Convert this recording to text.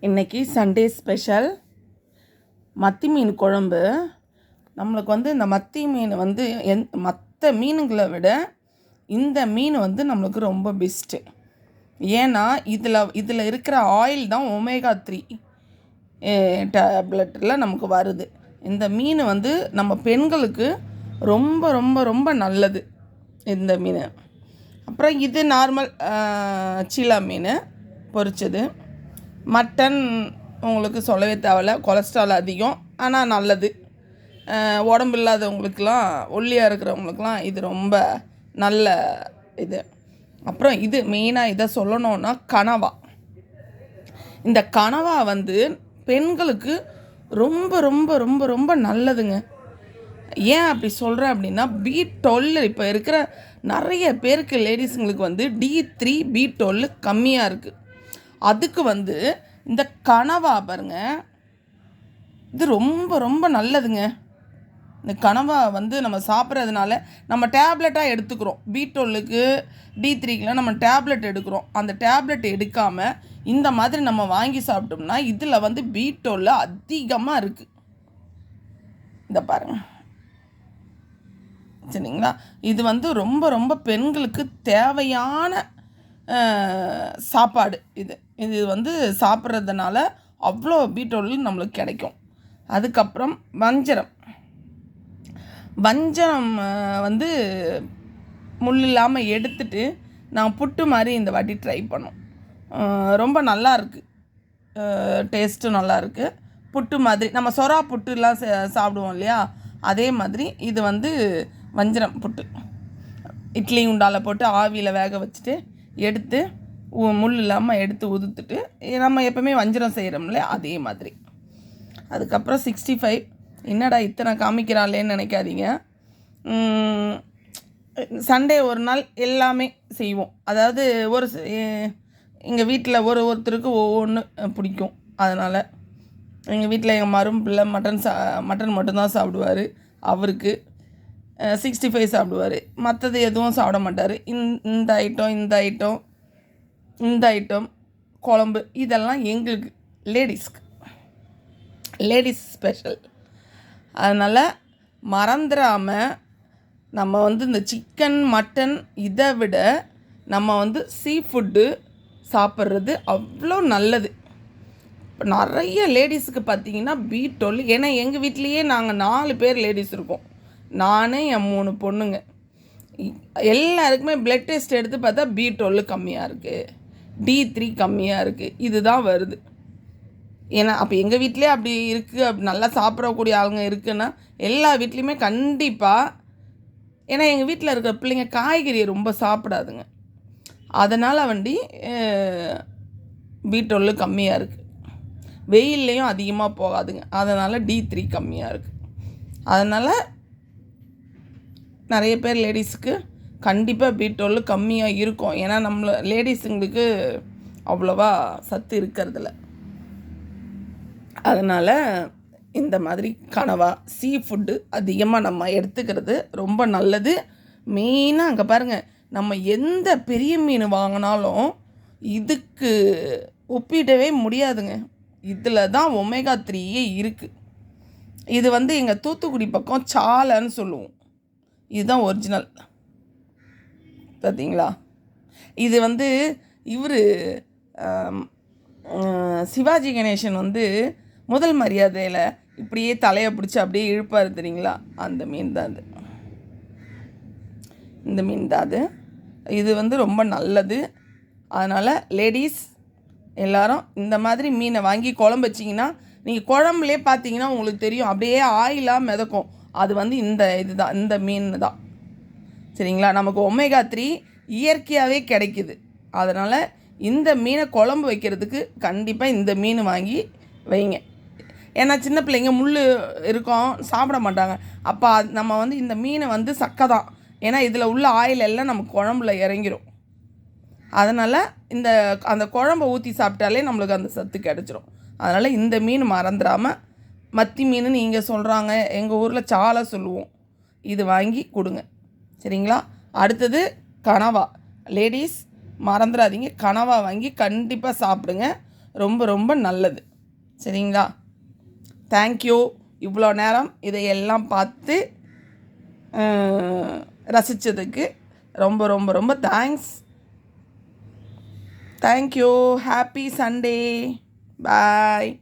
இன்றைக்கி Sunday special மத்தி மீன் குழம்பு. நம்மளுக்கு இந்த மத்தி மீன் மற்ற மீனுங்களை விட இந்த மீன் நம்மளுக்கு ரொம்ப பெஸ்ட்டு. ஏன்னா இதில் இருக்கிற ஆயில் தான் ஒமேகா 3 டேப்லெட்டில் நமக்கு வருது. இந்த மீன் நம்ம பெண்களுக்கு ரொம்ப ரொம்ப ரொம்ப நல்லது இந்த மீன். அப்புறம் இது நார்மல் சீலா மீன் பொரிச்சது. மட்டன் உங்களுக்கு சொல்லவே தேவையில்ல, கொலஸ்ட்ரால் அதிகம், ஆனால் நல்லது. உடம்பு இல்லாதவங்களுக்கெலாம், ஒல்லியாக இருக்கிறவங்களுக்கெலாம் இது ரொம்ப நல்ல இது. அப்புறம் இது மெயினாக இதை சொல்லணுன்னா கனவா. இந்த கனவா பெண்களுக்கு ரொம்ப ரொம்ப ரொம்ப ரொம்ப நல்லதுங்க. ஏன் அப்படி சொல்கிறேன் அப்படின்னா, B12 இப்போ இருக்கிற நிறைய பேருக்கு லேடிஸுங்களுக்கு D3 B12 கம்மியாக இருக்குது. அதுக்கு இந்த கனவா பாருங்க, இது ரொம்ப ரொம்ப நல்லதுங்க. இந்த கனவா நம்ம சாப்பிட்றதுனால நம்ம டேப்லெட்டாக எடுத்துக்கிறோம். B12க்கு D3க்குலாம் நம்ம டேப்லெட் எடுக்கிறோம். அந்த டேப்லெட் எடுக்காமல் இந்த மாதிரி நம்ம வாங்கி சாப்பிட்டோம்னா இதில் B12 அதிகமாக இருக்குது. இந்த பாருங்கள், சரிங்களா? இது ரொம்ப ரொம்ப பெண்களுக்கு தேவையான சாப்பாடு. இது சாப்பிட்றதுனால அவ்வளோ B12 நம்மளுக்கு கிடைக்கும். அதுக்கப்புறம் வஞ்சரம் முள் இல்லாமல் எடுத்துட்டு நான் புட்டு மாதிரி இந்த வாட்டி ட்ரை பண்ணோம். ரொம்ப நல்லா இருக்குது, டேஸ்ட்டும் நல்லா இருக்குது. புட்டு மாதிரி நம்ம சொரா புட்டுலாம் சாப்பிடுவோம் இல்லையா, அதே மாதிரி இது வஞ்சரம் புட்டு. இட்லி உண்டால் போட்டு ஆவியில் வேக வச்சுட்டு எடுத்து முள் இல்லாமல் எடுத்து உதுத்துட்டு நம்ம எப்போவுமே வஞ்சரம் செய்கிறோம்ல, அதே மாதிரி. அதுக்கப்புறம் 65. என்னடா இத்தனை காமிக்கிறாளேன்னு நினைக்காதீங்க. சண்டே ஒரு நாள் எல்லாமே செய்வோம். அதாவது எங்கள் வீட்டில் ஒருத்தருக்கு ஒவ்வொன்று பிடிக்கும். அதனால் எங்கள் வீட்டில் எங்கள் மருமபிள்ளை மட்டன் மட்டும்தான் சாப்பிடுவார். அவருக்கு 65 சாப்பிடுவார். மற்றது எதுவும் சாப்பிட மாட்டார். இந்த ஐட்டம் குழம்பு இதெல்லாம் எங்களுக்கு லேடிஸ் ஸ்பெஷல். அதனால் மறந்துடாமல் நம்ம இந்த சிக்கன் மட்டன் இதை விட நம்ம சீ ஃபுட்டு சாப்பிட்றது அவ்வளோ நல்லது. இப்போ நிறைய லேடிஸுக்கு பார்த்திங்கன்னா B12, ஏன்னா எங்கள் வீட்லேயே நாங்கள் 4 பேர் லேடிஸ் இருக்கோம். நான் என் 3 பொண்ணுங்க. எல்லாருக்குமே பிளட் டெஸ்ட் எடுத்து பார்த்தா B12 கம்மியாக இருக்குது, D3 கம்மியாக இருக்குது, இதுதான் வருது. ஏன்னா அப்போ எங்கள் வீட்டிலே அப்படி இருக்குது, அப்படி நல்லா சாப்பிடக்கூடிய ஆளுங்க இருக்குன்னா எல்லா வீட்லேயுமே கண்டிப்பாக. ஏன்னா எங்கள் வீட்டில் இருக்கிற பிள்ளைங்க காய்கறியை ரொம்ப சாப்பிடாதுங்க. அதனால் B12 கம்மியாக இருக்குது. வெயில்லையும் அதிகமாக போகாதுங்க, அதனால் D3 கம்மியாக இருக்குது. அதனால் நிறைய பேர் லேடிஸுக்கு கண்டிப்பாக B12 கம்மியாக இருக்கும். ஏன்னா லேடிஸுங்களுக்கு அவ்வளோவா சத்து இருக்கிறதில்ல. அதனால் இந்த மாதிரி கனவா சீ ஃபுட்டு அதிகமாக நம்ம எடுத்துக்கிறது ரொம்ப நல்லது. மெயினாக அங்கே பாருங்கள், நம்ம எந்த பெரிய மீன் வாங்கினாலும் இதுக்கு ஒப்பிடவே முடியாதுங்க. இதில் தான் ஒமேகா 3 இருக்குது. இது எங்கள் தூத்துக்குடி பக்கம் சாலைன்னு சொல்லுவோம். இதுதான் ஒரிஜினல். பார்த்தீங்களா? இது இவர் சிவாஜி கணேசன் முதல் மரியாதையில் இப்படியே தலையை பிடிச்சி அப்படியே இழுப்பார் தெரியுங்களா, அந்த மீன் தான் அது. இந்த மீன் தான் அது. இது ரொம்ப நல்லது. அதனால் லேடீஸ் எல்லோரும் இந்த மாதிரி மீனை வாங்கி குழம்பு வச்சிங்கன்னா, நீங்கள் குழம்புலே பார்த்தீங்கன்னா உங்களுக்கு தெரியும், அப்படியே ஆயிலாக மிதக்கும். அது இதுதான், இந்த மீன் தான். சரிங்களா? நமக்கு ஒமேகா 3 இயற்கையாகவே கிடைக்குது. அதனால் இந்த மீனை குழம்பு வைக்கிறதுக்கு கண்டிப்பாக இந்த மீன் வாங்கி வைங்க. ஏன்னா சின்ன பிள்ளைங்க முள் இருக்கும், சாப்பிட மாட்டாங்க. அப்போ நம்ம இந்த மீனை சக்கை தான். ஏன்னா இதில் உள்ள ஆயில் எல்லாம் நமக்கு குழம்புல இறங்கிடும். அதனால் அந்த குழம்பை ஊற்றி சாப்பிட்டாலே நம்மளுக்கு அந்த சத்து கிடச்சிரும். அதனால் இந்த மீன் மறந்துடாமல், மத்தி மீன் இங்கே சொல்கிறாங்க, எங்கள் ஊரில் சாலை சொல்லுவோம், இது வாங்கி கொடுங்க. சரிங்களா? அடுத்தது கனவா. லேடீஸ் மறந்துடாதீங்க, கனவா வாங்கி கண்டிப்பாக சாப்பிடுங்க. ரொம்ப ரொம்ப நல்லது. சரிங்களா? தேங்க்யூ. இவ்வளோ நேரம் இதையெல்லாம் பார்த்து ரசித்ததுக்கு ரொம்ப ரொம்ப ரொம்ப தேங்க்ஸ். தேங்க்யூ. Happy Sunday. பாய்.